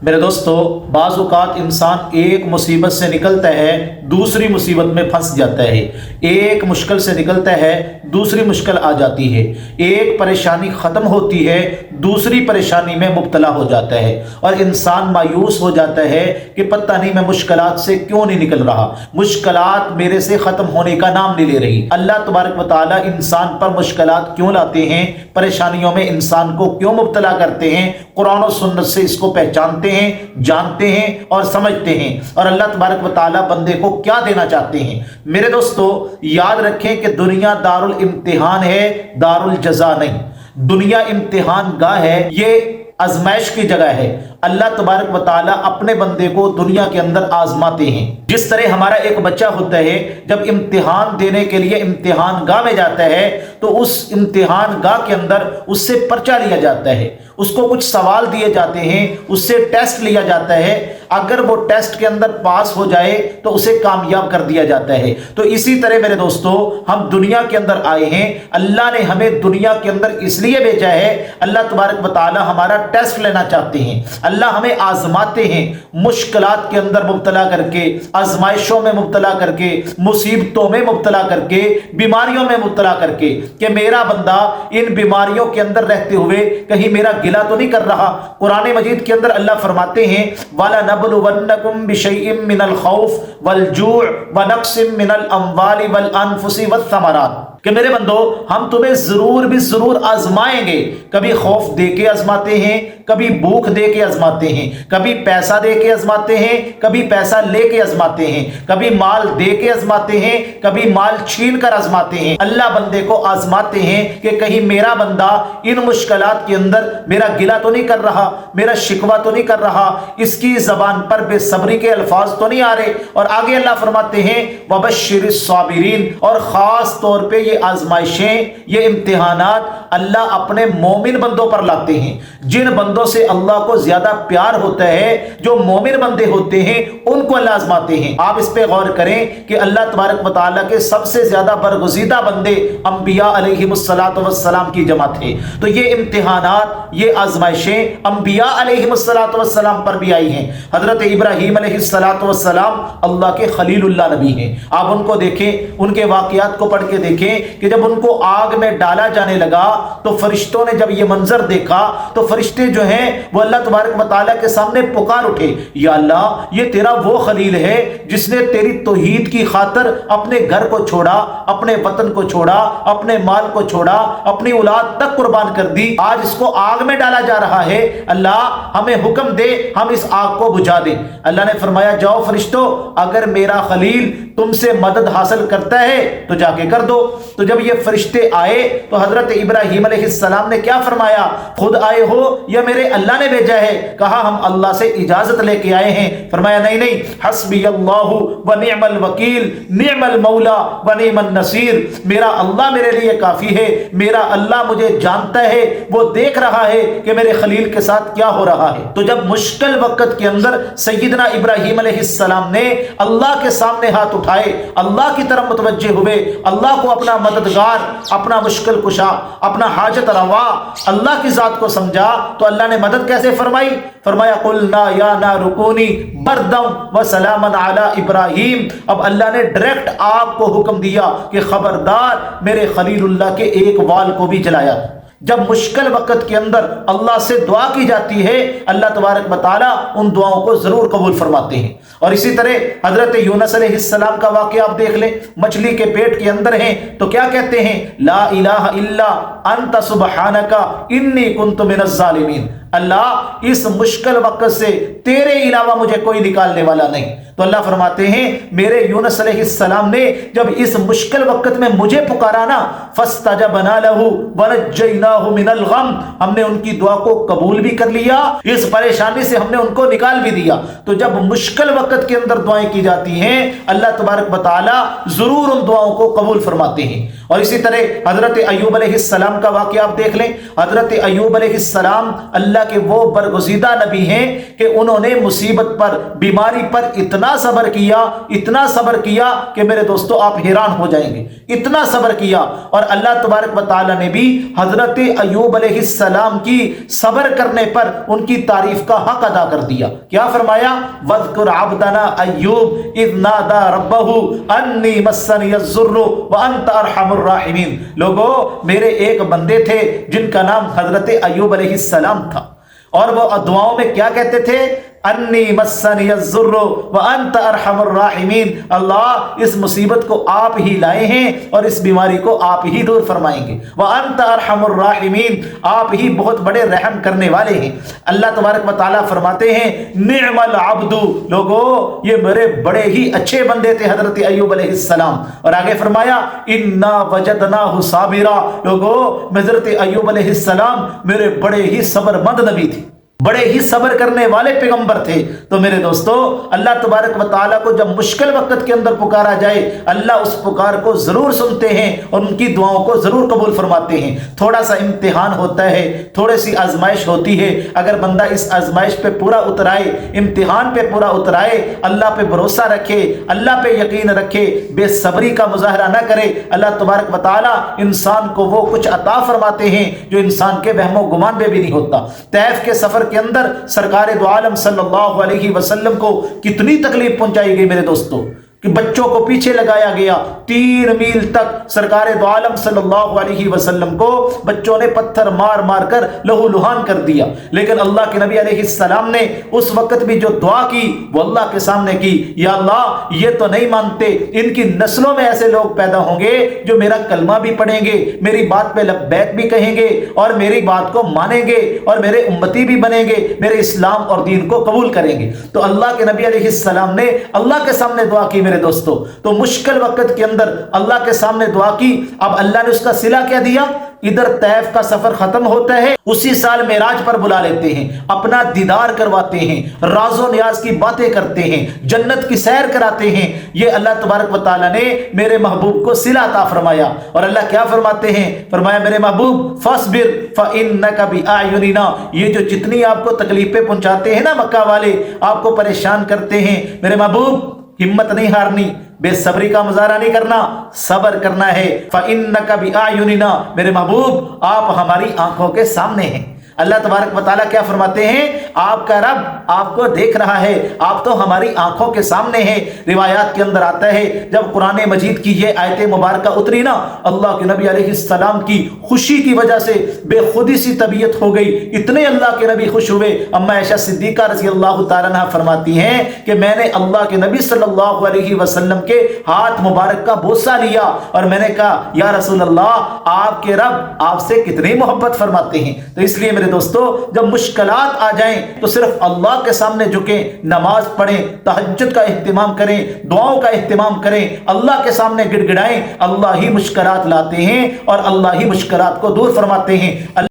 میرے دوستو، بعض اوقات انسان ایک مصیبت سے نکلتا ہے دوسری مصیبت میں پھنس جاتا ہے، ایک مشکل سے نکلتا ہے دوسری مشکل آ جاتی ہے، ایک پریشانی ختم ہوتی ہے دوسری پریشانی میں مبتلا ہو جاتا ہے، اور انسان مایوس ہو جاتا ہے کہ پتہ نہیں میں مشکلات سے کیوں نہیں نکل رہا، مشکلات میرے سے ختم ہونے کا نام نہیں لے رہی۔ اللہ تبارک و تعالیٰ انسان پر مشکلات کیوں لاتے ہیں، پریشانیوں میں انسان کو کیوں مبتلا کرتے ہیں، قرآن و سنت سے اس کو پہچانتے ہیں، جانتے ہیں اور سمجھتے ہیں، اور اللہ تبارک و تعالیٰ بندے کو کیا دینا چاہتے ہیں۔ میرے دوستو، یاد رکھیں کہ دنیا دار الامتحان ہے، دار الجزا نہیں۔ دنیا امتحان گاہ ہے، یہ آزمائش کی جگہ ہے۔ اللہ تبارک و تعالیٰ اپنے بندے کو دنیا کے اندر آزماتے ہیں۔ جس طرح ہمارا ایک بچہ ہوتا ہے، جب امتحان دینے کے لیے امتحان گاہ میں جاتا ہے تو اس امتحان گاہ کے اندر اس سے پرچہ لیا جاتا ہے، اس کو کچھ سوال دیے جاتے ہیں، اس سے ٹیسٹ لیا جاتا ہے۔ اگر وہ ٹیسٹ کے اندر پاس ہو جائے تو اسے کامیاب کر دیا جاتا ہے۔ تو اسی طرح میرے دوستو، ہم دنیا کے اندر آئے ہیں، اللہ نے ہمیں دنیا کے اندر اس لیے بھیجا ہے، اللہ تبارک و تعالیٰ ہمارا ٹیسٹ لینا چاہتے ہیں، اللہ ہمیں آزماتے ہیں، مشکلات کے اندر مبتلا کر کے، آزمائشوں میں مبتلا کر کے، مصیبتوں میں مبتلا کر کے، بیماریوں میں مبتلا کر کے، کہ میرا بندہ ان بیماریوں کے اندر رہتے ہوئے کہیں میرا گلہ تو نہیں کر رہا۔ قرآن مجید کے اندر اللہ فرماتے ہیں وَلَنَبْلُوَنَّكُمْ بِشَيْءٍ مِّنَ الْخَوْفِ وَالْجُوعِ وَنَقْصٍ مِّنَ الْأَمْوَالِ وَالْأَنفُسِ وَالثَّمَرَاتِ، کہ میرے بندو، ہم تمہیں ضرور بھی ضرور آزمائیں گے۔ کبھی خوف دے کے آزماتے ہیں، کبھی بھوک دے کے آزماتے ہیں، کبھی پیسہ دے کے آزماتے ہیں، کبھی پیسہ لے کے آزماتے ہیں، کبھی مال دے کے آزماتے ہیں، کبھی مال چھین کر آزماتے ہیں۔ اللہ بندے کو آزماتے ہیں کہ کہیں میرا بندہ ان مشکلات کے اندر میرا گلہ تو نہیں کر رہا، میرا شکوہ تو نہیں کر رہا، اس کی زبان پر بے صبری کے الفاظ تو نہیں آ رہے۔ اور آگے اللہ فرماتے ہیں وَبَشِّرِ الصَّابِرِينَ، اور خاص طور پہ یہ آزمائشیں، یہ امتحانات اللہ اپنے مومن بندوں پر لاتے ہیں۔ جن بندوں سے اللہ کو زیادہ پیار ہوتا ہے، جو مومن بندے ہوتے ہیں، ان کو اللہ آزماتے ہیں۔ آپ اس پہ غور کریں کہ اللہ تبارک و تعالیٰ کے سب سے زیادہ برگزیدہ بندے انبیاء علیہ السلام کی جماعت ہے۔ تو یہ امتحانات، یہ آزمائشیں انبیاء علیہ السلام پر بھی آئی ہیں۔ حضرت ابراہیم علیہ السلام اللہ کے خلیل اللہ نبی ہیں۔ آپ ان کو دیکھیں، ان کے واقعات کو پڑھ کے دیکھیں کہ جب ان کو آگ میں ڈالا جانے لگا تو فرشتوں نے جب یہ منظر دیکھا تو فرشتے جو ہیں وہ اللہ تبارک و تعالیٰ کے سامنے پکار اٹھے، یا اللہ، یہ تیرا وہ خلیل ہے جس نے تیری توحید کی خاطر اپنے گھر کو چھوڑا، اپنے وطن کو چھوڑا، اپنے مال کو چھوڑا، اپنی اولاد تک قربان کر دی، آج اس کو آگ میں ڈالا جا رہا ہے، اللہ ہمیں حکم دے ہم اس آگ کو بجھا دیں۔ اللہ نے فرمایا جاؤ فرشتوں، اگر میرا خلیل تم سے مدد حاصل کرتا ہے تو جا کے کر دو۔ تو جب یہ فرشتے آئے تو حضرت ابراہیم علیہ السلام نے کیا فرمایا؟ خود آئے ہو یا میرے اللہ نے بھیجا ہے؟ کہا ہم اللہ سے اجازت لے کے آئے ہیں۔ فرمایا نہیں نہیں، حسبی اللہ و نعم الوکیل، نعم المولا و نعم النصیر، میرا اللہ میرے لیے کافی ہے، میرا اللہ مجھے جانتا ہے، وہ دیکھ رہا ہے کہ میرے خلیل کے ساتھ کیا ہو رہا ہے۔ تو جب مشکل وقت کے اندر سیدنا ابراہیم علیہ السلام نے اللہ کے سامنے ہاتھ اٹھائے، اللہ کی طرف متوجہ ہوئے، اللہ کو اپنا مددگار، اپنا مشکل کشا، اپنا حاجت روا، اللہ کی ذات کو سمجھا، تو اللہ نے مدد کیسے فرمائی؟ فرمایا قلنا یا نار کونی بردا وسلاما علی ابراہیم۔ اب اللہ نے ڈائریکٹ آپ کو حکم دیا کہ خبردار، میرے خلیل اللہ کے ایک وال کو بھی جلایا۔ جب مشکل وقت کے اندر اللہ سے دعا کی جاتی ہے، اللہ تبارک و تعالیٰ ان دعاؤں کو ضرور قبول فرماتے ہیں۔ اور اسی طرح حضرت یونس علیہ السلام کا واقعہ آپ دیکھ لیں، مچھلی کے پیٹ کے اندر ہیں تو کیا کہتے ہیں؟ لا الہ الا انت سبحانک انی کنت من الظالمین، اللہ اس مشکل وقت سے تیرے علاوہ مجھے کوئی نکالنے والا نہیں۔ تو اللہ فرماتے ہیں میرے یونس علیہ السلام نے جب اس مشکل وقت میں مجھے پکارا نا، فاستجبنا له ونجیناہ من الغم، ہم نے ان کی دعا کو قبول بھی کر لیا، اس پریشانی سے ہم نے ان کو نکال بھی دیا۔ تو جب مشکل وقت کے اندر دعائیں کی جاتی ہیں، اللہ تبارک و تعالی ضرور ان دعاؤں کو قبول فرماتے ہیں۔ اور اسی طرح حضرت ایوب علیہ السلام کا واقعہ آپ دیکھ لیں، حضرت ایوب علیہ السلام اللہ اللہ کے وہ برگزیدہ نبی ہیں کہ انہوں نے مصیبت پر، بیماری پر اتنا صبر کیا کہ میرے دوستو آپ حیران ہو جائیں گے، اتنا صبر کیا۔ اور اللہ تبارک و تعالی نے بھی حضرت ایوب علیہ السلام کی صبر کرنے پر ان کی تعریف کا حق ادا کر دیا۔ کیا فرمایا؟ وَاذْكُرْ عَبْدَنَا أَيُّوبَ إِذْ نَادَى رَبَّهُ أَنِّي مَسَّنِيَ الضُّرُّ وَأَنْتَ أَرْحَمُ الرَّاحِمِينَ۔ لوگو، میرے ایک بندے تھے جن کا نام حضرت ایوب علیہ السلام تھا، اور وہ دعاؤں میں کیا کہتے تھے؟ انی مسنی الضر وانت ارحم الراحمین۔ اللہ، اس مصیبت کو آپ ہی لائے ہیں اور اس بیماری کو آپ ہی دور فرمائیں گے۔ وانت ارحم الراحمین، آپ ہی بہت بڑے رحم کرنے والے ہیں۔ اللہ تبارک و تعالیٰ فرماتے ہیں نعم العبد، لوگو یہ میرے بڑے ہی اچھے بندے تھے حضرت ایوب علیہ السلام۔ اور آگے فرمایا انا وجدناہ صابرا، لوگو حضرت ایوب علیہ السلام میرے بڑے ہی صبر مند نبی تھے، بڑے ہی صبر کرنے والے پیغمبر تھے۔ تو میرے دوستو، اللہ تبارک و تعالیٰ کو جب مشکل وقت کے اندر پکارا جائے، اللہ اس پکار کو ضرور سنتے ہیں اور ان کی دعاؤں کو ضرور قبول فرماتے ہیں۔ تھوڑا سا امتحان ہوتا ہے، تھوڑی سی آزمائش ہوتی ہے، اگر بندہ اس آزمائش پہ پورا اترائے، امتحان پہ پورا اترائے، اللہ پہ بھروسہ رکھے، اللہ پہ یقین رکھے، بے صبری کا مظاہرہ نہ کرے، اللہ تبارک و تعالیٰ انسان کو وہ کچھ عطا فرماتے ہیں جو انسان کے وہم و گمان میں بھی نہیں ہوتا۔ طیف کے سفر کے اندر سرکار دو عالم صلی اللہ علیہ وسلم کو کتنی تکلیف پہنچائی گئی میرے دوستو، کہ بچوں کو پیچھے لگایا گیا، 3 میل تک سرکار دو عالم صلی اللہ علیہ وسلم کو بچوں نے پتھر مار مار کر لہو لہان کر دیا۔ لیکن اللہ کے نبی علیہ السلام نے اس وقت بھی جو دعا کی وہ اللہ کے سامنے کی، یا اللہ یہ تو نہیں مانتے، ان کی نسلوں میں ایسے لوگ پیدا ہوں گے جو میرا کلمہ بھی پڑھیں گے، میری بات پہ لبیک بھی کہیں گے اور میری بات کو مانیں گے اور میرے امتی بھی بنیں گے، میرے اسلام اور دین کو قبول کریں گے۔ تو اللہ کے نبی علیہ السلام نے اللہ کے سامنے دعا کی میرے دوستو، تو مشکل وقت کے اندر اللہ کے سامنے دعا کی۔ اب اللہ نے اس کا صلہ کیا دیا؟ ادھر طیف کا سفر ختم ہوتا ہے، اسی سال معراج پر بلا لیتے ہیں، اپنا دیدار کرواتے ہیں، راز و نیاز کی باتیں کرتے ہیں، جنت کی سیر کراتے ہیں۔ یہ اللہ تبارک و تعالیٰ نے میرے محبوب کو صلہ عطا فرمایا۔ اور اللہ کیا فرماتے ہیں؟ فرمایا میرے محبوب فاصبر فإنک بأعیننا، یہ جو جتنی آپ کو تکلیفیں پہنچاتے ہیں نا مکہ والے، آپ کو پریشان کرتے ہیں، میرے محبوب ہمت نہیں ہارنی، بے صبری کا مظاہرہ نہیں کرنا، صبر کرنا ہے۔ فإنک بأعیننا، میرے محبوب آپ ہماری آنکھوں کے سامنے ہیں۔ اللہ تبارک و تعالیٰ کیا فرماتے ہیں؟ آپ کا رب آپ کو دیکھ رہا ہے، آپ تو ہماری آنکھوں کے سامنے ہیں۔ روایات کے اندر آتا ہے جب قرآن مجید کی یہ آیت مبارکہ اتری نا، اللہ کے نبی علیہ السلام کی خوشی کی وجہ سے بے خودی سی طبیعت ہو گئی، اتنے اللہ کے نبی خوش ہوئے۔ اما عائشہ صدیقہ رضی اللہ تعالیٰ عنہا فرماتی ہیں کہ میں نے اللہ کے نبی صلی اللہ علیہ وسلم کے ہاتھ مبارک کا بوسہ لیا اور میں نے کہا یا رسول اللہ، آپ کے رب آپ سے کتنی محبت فرماتے ہیں۔ تو اس لیے میرے دوستو، جب مشکلات آ جائیں تو صرف اللہ کے سامنے جھکیں، نماز پڑھیں، تہجد کا اہتمام کریں، دعاؤں کا اہتمام کریں، اللہ کے سامنے گڑ گڑائیں۔ اللہ ہی مشکلات لاتے ہیں اور اللہ ہی مشکلات کو دور فرماتے ہیں۔